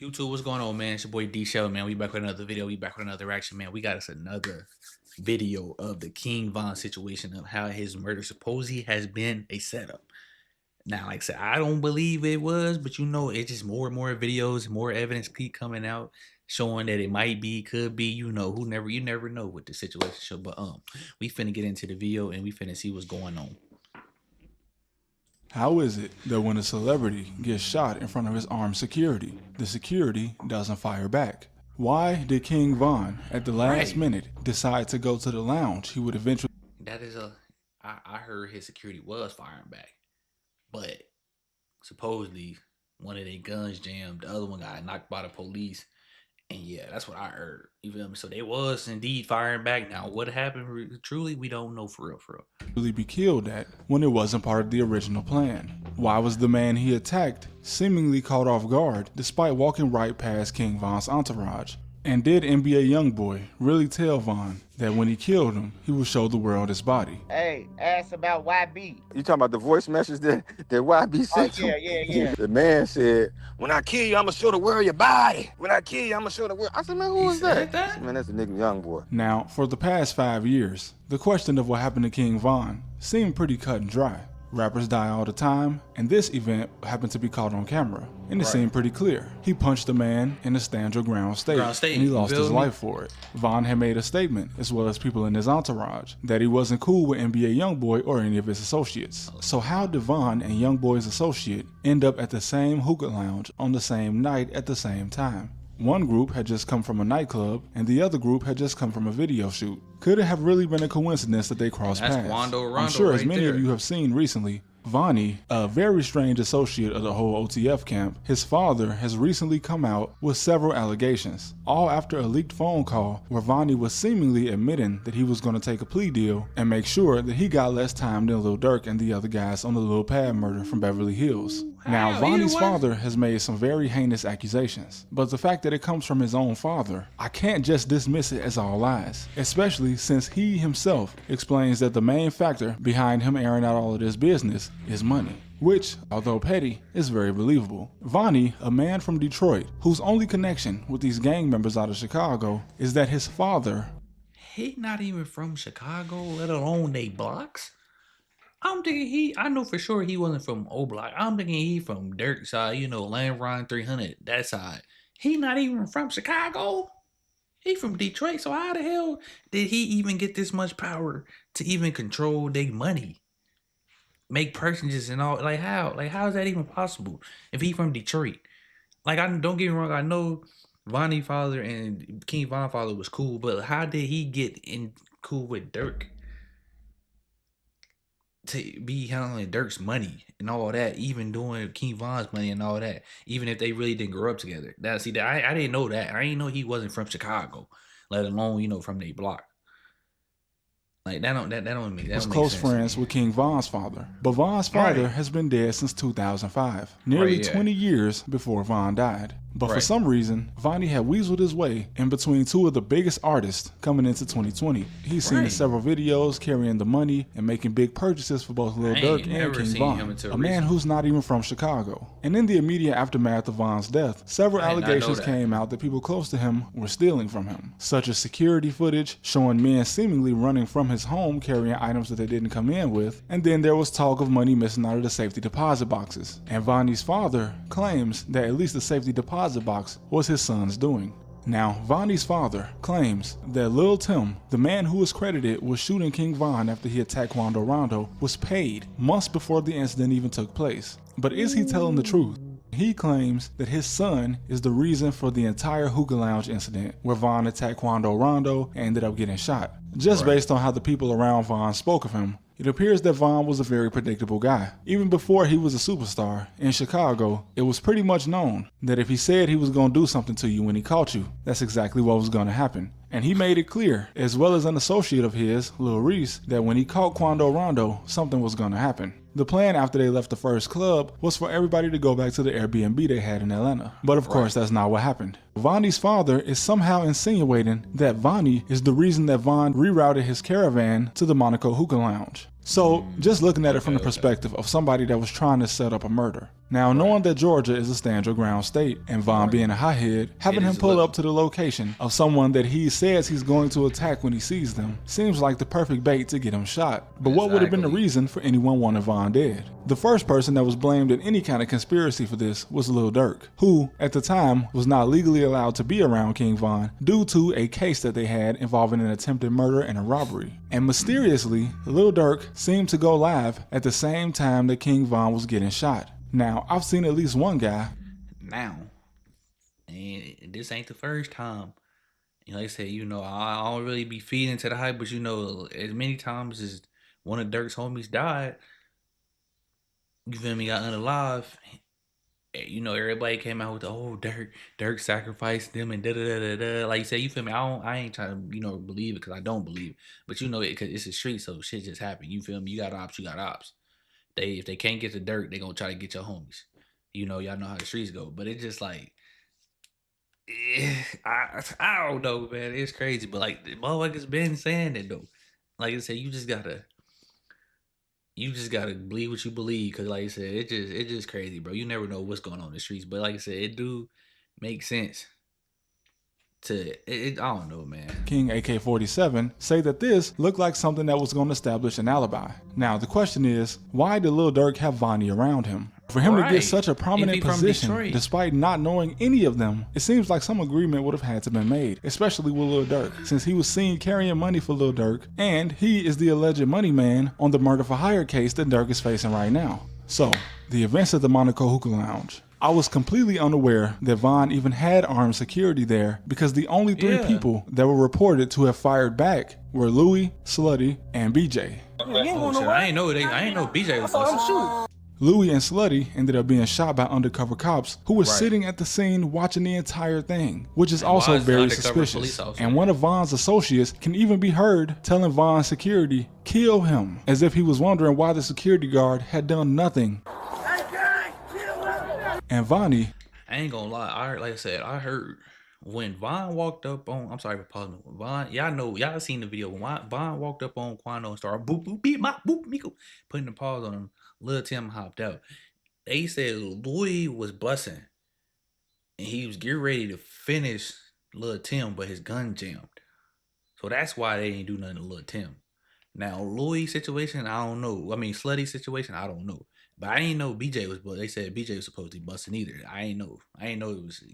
YouTube, what's going on, man? It's your boy D.SHELTON, man. We back with another video. We back with another reaction, man. We got us another video of the King Von situation of how his murder supposedly has been a setup. Now, like I said, I don't believe it was, but you know, it's just more and more videos, more evidence keep coming out showing that it might be, could be, you know, you never know with the situation. So, but we finna get into the video and we finna see what's going on. How is it that when a celebrity gets shot in front of his armed security, the security doesn't fire back? Why did King Von, at the last minute, decide to go to the lounge he would eventually... That is I heard his security was firing back, but supposedly one of their guns jammed, the other one got knocked by the police. And yeah, that's what I heard. You feel me? So they was indeed firing back. Now, what happened truly, we don't know for real. Really be killed at when it wasn't part of the original plan? Why was the man he attacked seemingly caught off guard despite walking right past King Von's entourage? And did NBA Youngboy really tell Von that when he killed him, he would show the world his body? Hey, ask about YB. You talking about the voice message that YB sent? Oh, yeah. The man said, "When I kill you, I'm gonna show the world your body. When I kill you, I'm gonna show the world." I said, man, who is that? I said, man, that's the nigga Youngboy. Now, for the past 5 years, the question of what happened to King Von seemed pretty cut and dry. Rappers die all the time, and this event happened to be caught on camera, and it seemed pretty clear. He punched a man in a stand your ground state, and he lost his life for it. Von had made a statement, as well as people in his entourage, that he wasn't cool with NBA Youngboy or any of his associates. So how did Von and Youngboy's associate end up at the same hookah lounge on the same night at the same time? One group had just come from a nightclub, and the other group had just come from a video shoot. Could it have really been a coincidence that they crossed paths? I'm sure as many of you have seen recently, Vonnie, a very strange associate of the whole OTF camp, his father has recently come out with several allegations, all after a leaked phone call where Vonnie was seemingly admitting that he was going to take a plea deal and make sure that he got less time than Lil Durk and the other guys on the Lil Pad murder from Beverly Hills. Now, Vonnie's father has made some very heinous accusations, but the fact that it comes from his own father, I can't just dismiss it as all lies, especially since he himself explains that the main factor behind him airing out all of this business is money, which, although petty, is very believable. Vonnie, a man from Detroit, whose only connection with these gang members out of Chicago is that his father... He not even from Chicago, let alone they blocks? I'm thinking I know for sure he wasn't from O Block. I'm thinking he from Dirt side, you know, Landron 300, that side. He not even from Chicago. He from Detroit, so how the hell did he even get this much power to even control their money? Make purchases and all, like how is that even possible if he from Detroit? Like, don't get me wrong, I know Vonnie father and King Von father was cool, but how did he get in cool with Dirk to be handling Dirk's money and all that, even doing King Von's money and all that, even if they really didn't grow up together? I didn't know that. I didn't know he wasn't from Chicago, let alone, you know, from their block. Like, that don't make sense. Was close friends with King Von's father, but Von's father has been dead since 2005, nearly 20 years before Von died. But for some reason, Vonnie had weaseled his way in between two of the biggest artists coming into 2020. He's seen in several videos carrying the money and making big purchases for both Lil Durk and King Von, a man who's not even from Chicago. And in the immediate aftermath of Von's death, several allegations came out that people close to him were stealing from him, such as security footage showing men seemingly running from his home carrying items that they didn't come in with, and then there was talk of money missing out of the safety deposit boxes. And Vonnie's father claims that at least the safety deposit box was his son's doing. Now, Vonnie's father claims that Lil Tim, the man who is credited with shooting King Von after he attacked Quando Rondo, was paid months before the incident even took place. But is he telling the truth? He claims that his son is the reason for the entire hookah lounge incident where Von attacked Quando Rondo and ended up getting shot. Just based on how the people around Von spoke of him, it appears that Von was a very predictable guy. Even before he was a superstar, in Chicago, it was pretty much known that if he said he was going to do something to you when he caught you, that's exactly what was going to happen. And he made it clear, as well as an associate of his, Lil Reese, that when he caught Quando Rondo, something was going to happen. The plan after they left the first club was for everybody to go back to the Airbnb they had in Atlanta. But of course, that's not what happened. Vonnie's father is somehow insinuating that Vonnie is the reason that Von rerouted his caravan to the Monaco Hookah Lounge. So, just looking at it from the perspective of somebody that was trying to set up a murder. Now, knowing that Georgia is a stand your ground state, and Von being a hothead, having him pull up to the location of someone that he says he's going to attack when he sees them, seems like the perfect bait to get him shot. But what would have been the reason for anyone wanting Von dead? The first person that was blamed in any kind of conspiracy for this was Lil Durk, who, at the time, was not legally allowed to be around King Von due to a case that they had involving an attempted murder and a robbery. And mysteriously, Lil Durk seemed to go live at the same time that King Von was getting shot. Now, I've seen at least one guy. Now, and this ain't the first time. And like I said, I don't really be feeding into the hype, but as many times as one of Durk's homies died, you feel me, got unalive. Everybody came out with Durk sacrificed them and da da da da. Like you said, you feel me? I ain't trying to believe it because I don't believe it, but because it's a street, so shit just happen. You feel me? You got ops, you got ops. If they can't get the Durk, they gonna try to get your homies. Y'all know how the streets go. But it's just like, I don't know, man. It's crazy. But like the motherfuckers been saying it though. Like I said, you just gotta believe what you believe. Cause like I said, it's just crazy, bro. You never know what's going on in the streets. But like I said, it do make sense. I don't know, man. King AK-47 say that this looked like something that was going to establish an alibi. Now the question is, why did Lil Durk have Vonnie around him? For him to get such a prominent position, despite not knowing any of them, it seems like some agreement would have had to been made, especially with Lil Durk, since he was seen carrying money for Lil Durk, and he is the alleged money man on the murder for hire case that Durk is facing right now. So, the events at the Monaco Hookah Lounge. I was completely unaware that Von even had armed security there because the only three people that were reported to have fired back were Louis, Slutty, and BJ. I ain't know BJ was busting. Louis and Slutty ended up being shot by undercover cops who were sitting at the scene watching the entire thing, which is also very suspicious. And one of Von's associates can even be heard telling Von's security, "Kill him," as if he was wondering why the security guard had done nothing. And Vonnie, I ain't gonna lie, like I said, I heard when Von walked up on, I'm sorry for pausing, Von, y'all seen the video, when Von walked up on Quando and started boop, boop, beat my, boop, Miko, putting the pause on him, Lil Tim hopped out. They said Louis was bussing, and he was getting ready to finish Lil Tim, but his gun jammed. So that's why they ain't do nothing to Lil Tim. Now, Louis situation, I don't know. I mean, Slutty situation, I don't know. But I didn't know BJ was, but they said BJ was supposed to be busting either. I ain't know it was,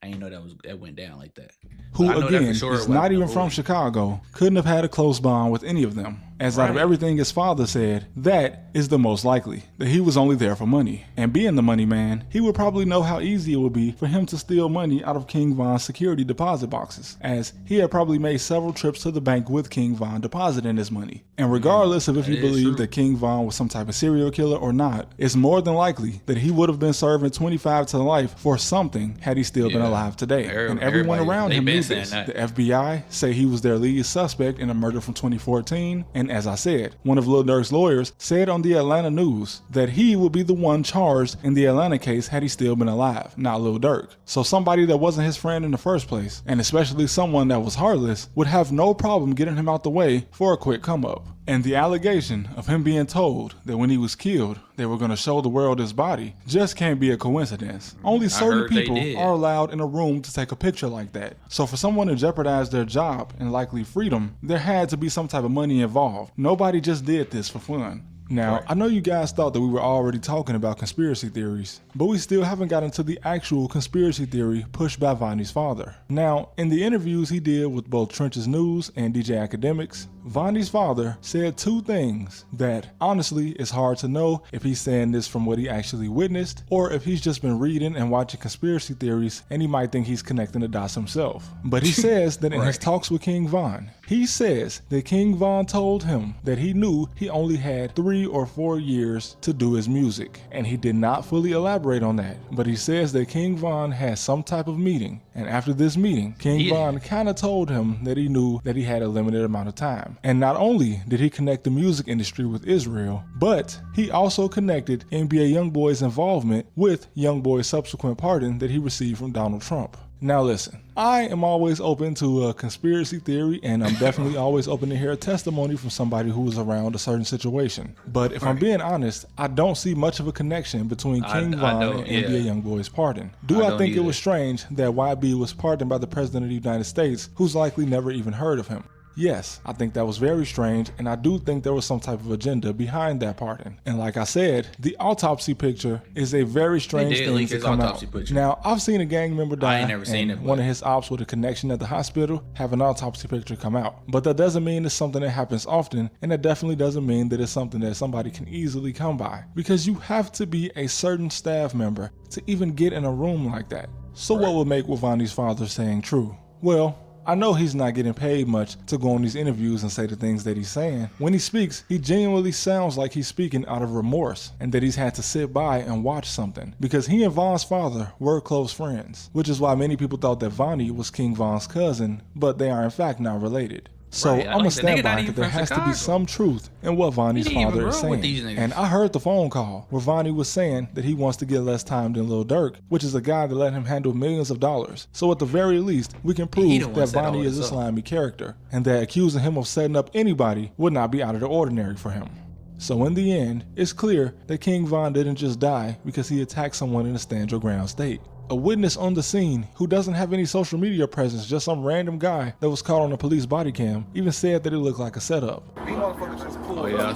I didn't know that went down like that. Who again is not even from Chicago, couldn't have had a close bond with any of them. As out of everything his father said, that is the most likely, that he was only there for money. And being the money man, he would probably know how easy it would be for him to steal money out of King Von's security deposit boxes, as he had probably made several trips to the bank with King Von depositing his money. And regardless of if you believe that King Von was some type of serial killer or not, it's more than likely that he would have been serving 25 to life for something had he still been alive today. And everyone around him knew this. The FBI say he was their lead suspect in a murder from 2014, and as I said, one of Lil Durk's lawyers said on the Atlanta News that he would be the one charged in the Atlanta case had he still been alive, not Lil Durk. So somebody that wasn't his friend in the first place, and especially someone that was heartless, would have no problem getting him out the way for a quick come up. And the allegation of him being told that when he was killed, they were going to show the world his body just can't be a coincidence. Only certain people are allowed in a room to take a picture like that. So for someone to jeopardize their job and likely freedom, there had to be some type of money involved. Nobody just did this for fun. Now, I know you guys thought that we were already talking about conspiracy theories, but we still haven't gotten to the actual conspiracy theory pushed by Vonnie's father. Now, in the interviews he did with both Trenches News and DJ Academics, Vonnie's father said two things that, honestly, it's hard to know if he's saying this from what he actually witnessed, or if he's just been reading and watching conspiracy theories and he might think he's connecting the dots himself. But he says that in his talks with King Von, he says that King Von told him that he knew he only had 3 or 4 years to do his music, and he did not fully elaborate on that, but he says that King Von had some type of meeting, and after this meeting, King Von kind of told him that he knew that he had a limited amount of time. And not only did he connect the music industry with Israel, but he also connected NBA YoungBoy's involvement with YoungBoy's subsequent pardon that he received from Donald Trump. Now listen, I am always open to a conspiracy theory, and I'm definitely always open to hear a testimony from somebody who was around a certain situation. But if I'm being honest, I don't see much of a connection between King Von and NBA YoungBoy's pardon. Do I think it was strange that YB was pardoned by the President of the United States, who's likely never even heard of him? Yes, I think that was very strange, and I do think there was some type of agenda behind that pardon. And like I said, the autopsy picture is a very strange thing to come out. Now, I've seen a gang member die, and one of his ops with a connection at the hospital have an autopsy picture come out. But that doesn't mean it's something that happens often, and that definitely doesn't mean that it's something that somebody can easily come by. Because you have to be a certain staff member to even get in a room like that. So what would make Wavani's father saying true? Well, I know he's not getting paid much to go on these interviews and say the things that he's saying. When he speaks, he genuinely sounds like he's speaking out of remorse and that he's had to sit by and watch something, because he and Von's father were close friends, which is why many people thought that Vonnie was King Von's cousin, but they are in fact not related. So I'm gonna stand by that there has to be some truth in what Vonnie's father is saying. And I heard the phone call where Vonnie was saying that he wants to get less time than Lil Durk, which is a guy that let him handle millions of dollars. So at the very least, we can prove that Vonnie is a slimy character, and that accusing him of setting up anybody would not be out of the ordinary for him. So in the end, it's clear that King Von didn't just die because he attacked someone in a stand your ground state. A witness on the scene who doesn't have any social media presence, just some random guy that was caught on a police body cam, even said that it looked like a setup. These motherfuckers just pulled up,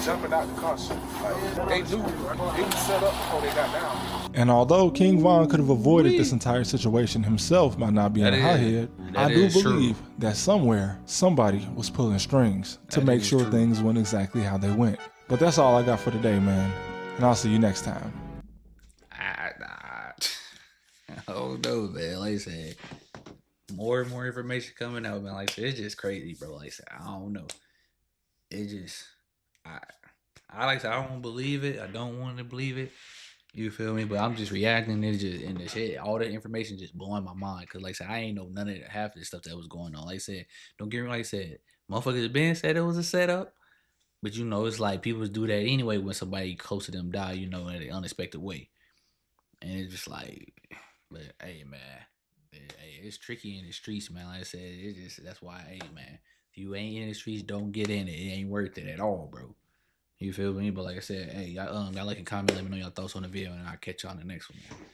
jumping out the car. They knew it was set up before they got down. And although King Von could have avoided this entire situation himself by not being a hothead, I do believe that somewhere, somebody was pulling strings to make sure things went exactly how they went. But that's all I got for today, man. And I'll see you next time. Oh no, man. Like I said, more and more information coming out, man. Like I said, it's just crazy, bro. Like I said, I don't know. It just, I like I said, I don't believe it. I don't want to believe it. You feel me? But I'm just reacting. It's just in the shit. All the information just blowing my mind. Cause like I said, I ain't know none of half of the stuff that was going on. Like I said, don't get me. Like I said, motherfuckers been said it was a setup. But you know, it's like people do that anyway when somebody close to them die. You know, in an unexpected way. And it's just like. But hey, man, it's tricky in the streets, man. Like I said, it's just that's why, hey, man, if you ain't in the streets, don't get in it. It ain't worth it at all, bro. You feel me? But like I said, hey, y'all like and comment, let me know your thoughts on the video, and I'll catch y'all on the next one, man.